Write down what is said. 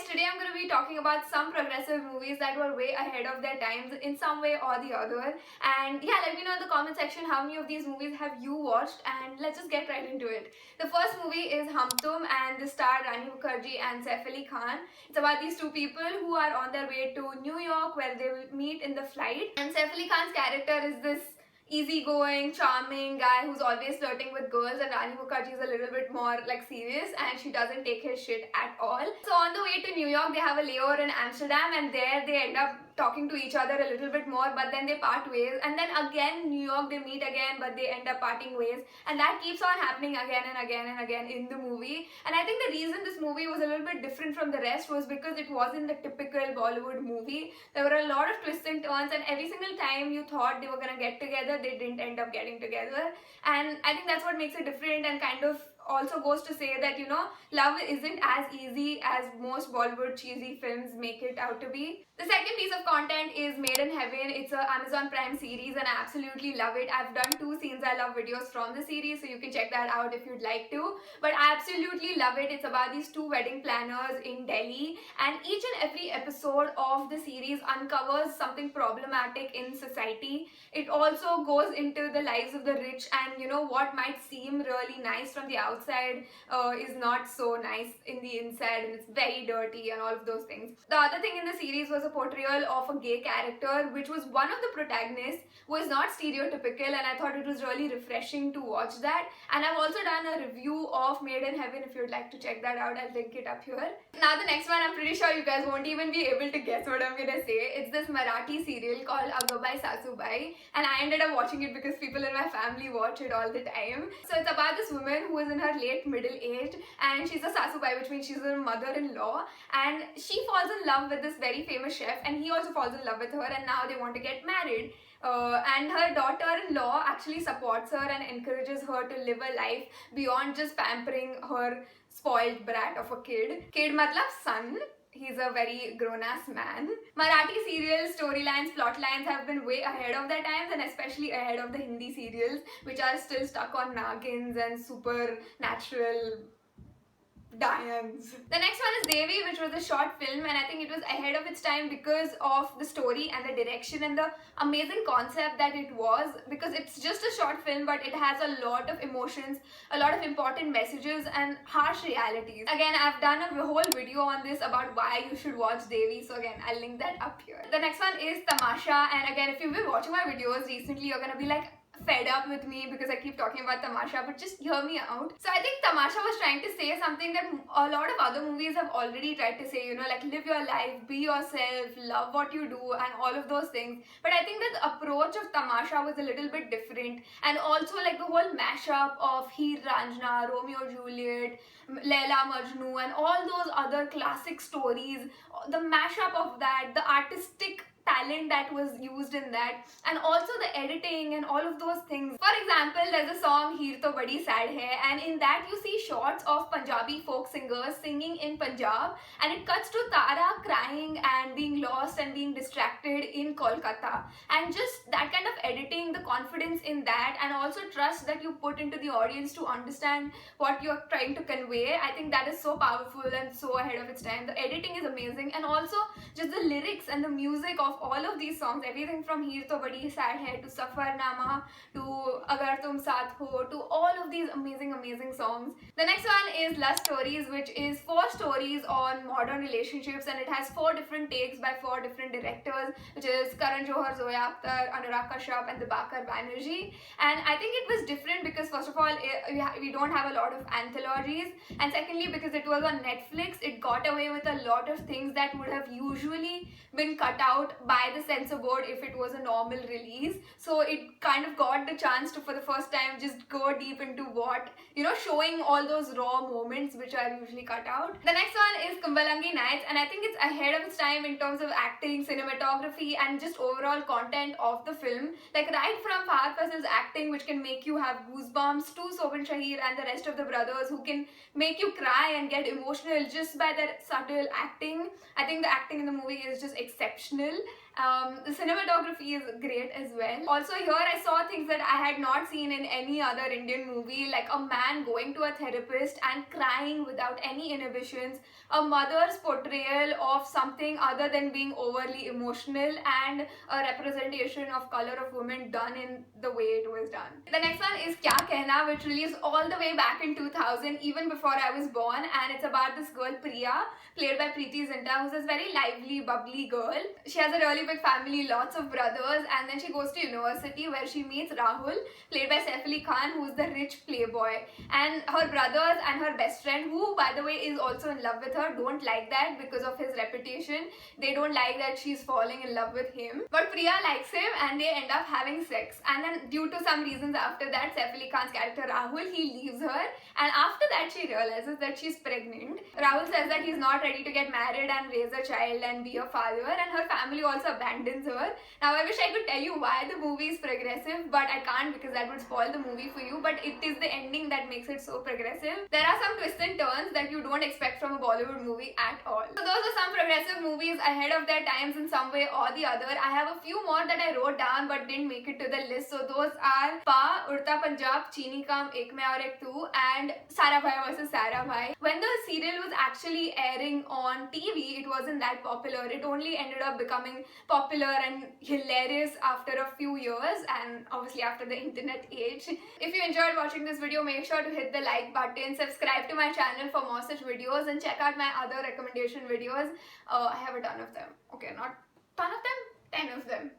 today I'm going to be talking about some progressive movies that were way ahead of their times in some way or the other. And yeah, let me know in the comment section how many of these movies have you watched, and let's just get right into it. The first movie is Hum Tum, and this star Rani Mukherjee and Saif Ali Khan. It's about these two people who are on their way to New York where they will meet in the flight. And Saif Ali Khan's character is this easygoing, charming guy who's always flirting with girls, and Rani Mukherjee is a little bit more like serious and she doesn't take his shit at all. So on the way to New York, they have a layover in Amsterdam, and there they end up talking to each other a little bit more, but then they part ways. And then again, New York, they meet again, but they end up parting ways. And that keeps on happening again and again and again in the movie. And I think the reason this movie was a little bit different from the rest was because it wasn't the typical Bollywood movie. There were a lot of twists and turns, and every single time you thought they were gonna get together, they didn't end up getting together. And I think that's what makes it different, and kind of also goes to say that, you know, love isn't as easy as most Bollywood cheesy films make it out to be. The second piece of content is Made in Heaven. It's an Amazon Prime series and I absolutely love it. I've done 2 scenes I love videos from the series, so you can check that out if you'd like to. But I absolutely love it. It's about these 2 wedding planners in Delhi, and each and every episode of the series uncovers something problematic in society. It also goes into the lives of the rich, and you know, what might seem really nice from the outside is not so nice in the inside, and it's very dirty and all of those things. The other thing in the series was a portrayal of a gay character, which was one of the protagonists was not stereotypical, and I thought it was really refreshing to watch that. And I've also done a review of Made in Heaven. If you'd like to check that out, I'll link it up here. Now the next one, I'm pretty sure you guys won't even be able to guess what I'm gonna say. It's this Marathi serial called Agabai Sasubai, and I ended up watching it because people in my family watch it all the time. So it's about this woman who is in her late middle age, and she's a Sasubai, which means she's a mother-in-law, and she falls in love with this very famous chef, and he also falls in love with her, and now they want to get married. And her daughter-in-law actually supports her and encourages her to live a life beyond just pampering her spoiled brat of a kid. Kid matlab son. He's a very grown-ass man. Marathi serial storylines, plot lines have been way ahead of their times, and especially ahead of the Hindi serials, which are still stuck on Nagins and supernatural Dianes. The next one is Devi, which was a short film, and I think it was ahead of its time because of the story and the direction and the amazing concept that it was, because it's just a short film but it has a lot of emotions, a lot of important messages and harsh realities. Again, I've done a whole video on this about why you should watch Devi, so again, I'll link that up here. The next one is Tamasha, and again, if you've been watching my videos recently, you're gonna be like fed up with me because I keep talking about Tamasha, but just hear me out. So I think Tamasha was trying to say something that a lot of other movies have already tried to say, you know, like live your life, be yourself, love what you do, and all of those things. But I think that the approach of Tamasha was a little bit different, and also like the whole mashup of Heer Ranjana, Romeo Juliet, Laila Majnu, and all those other classic stories, the mashup of that, the artistic talent that was used in that, and also the editing and all of those things. For example, there's a song Heer To Badi Sad Hai, and in that you see shots of Punjabi folk singers singing in Punjab, and it cuts to Tara crying and being lost and being distracted in Kolkata, and just that kind of editing, the confidence in that, and also trust that you put into the audience to understand what you're trying to convey, I think that is so powerful and so ahead of its time. The editing is amazing, and also just the lyrics and the music of all of these songs, everything from Heer To Badi Sad Hai to Safarnama to Agar Tum Saath Ho to all of these amazing songs. The next one is Lust Stories, which is 4 stories on modern relationships, and it has 4 different takes by 4 different directors, which is Karan Johar, Zoya Akhtar, Anurag Kashyap and Dibakar Banerjee. And I think it was different because first of all, we don't have a lot of anthologies, and secondly, because it was on Netflix, it got away with a lot of things that would have usually been cut out by the censor board if it was a normal release. So it kind of got the chance to, for the first time, just go deep into what, you know, showing all those raw moments which are usually cut out. The next one is Kumbalangi Nights, and I think it's ahead of its time in terms of acting, cinematography, and just overall content of the film. Like right from Fahad Faisal's acting, which can make you have goosebumps, to Sobhan Shahir and the rest of the brothers who can make you cry and get emotional just by their subtle acting. I think the acting in the movie is just exceptional. The cinematography is great as well. Also here I saw things that I had not seen in any other Indian movie, like a man going to a therapist and crying without any inhibitions, a mother's portrayal of something other than being overly emotional, and a representation of color of women done in the way it was done. The next one is Kya Kehna, which released all the way back in 2000, even before I was born, and it's about this girl Priya, played by Preeti Zinta, who's this very lively, bubbly girl. She has a really big family, lots of brothers, and then she goes to university where she meets Rahul, played by Saif Ali Khan, who's the rich playboy. And her brothers and her best friend, who by the way is also in love with her, don't like that because of his reputation. They don't like that she's falling in love with him. But Priya likes him and they end up having sex. And then due to some reasons after that, Saif Ali Khan's character Rahul, he leaves her. And after that she realizes that she's pregnant. Rahul says that he's not ready to get married and raise a child and be a father, and her family also abandons her. Now I wish I could tell you why the movie is progressive, but I can't because that would spoil the movie for you. But it is the ending that makes it so progressive. There are some twists and turns that you don't expect from a Bollywood movie at all. So those are some progressive movies ahead of their times in some way or the other. I have a few more that I wrote down but didn't make it to the list. So those are Pa, Udta Punjab, Chini Kam, Ek Main Aur Ek Tu, and Sarabhai vs Sarabhai. When the serial was actually airing on TV, it wasn't that popular. It only ended up becoming popular and hilarious after a few years, and obviously after the internet age. If you enjoyed watching this video, make sure to hit the like button, subscribe to my channel for more such videos, and check out my other recommendation videos. I have a ton of them. Okay, not ton of them, 10 of them.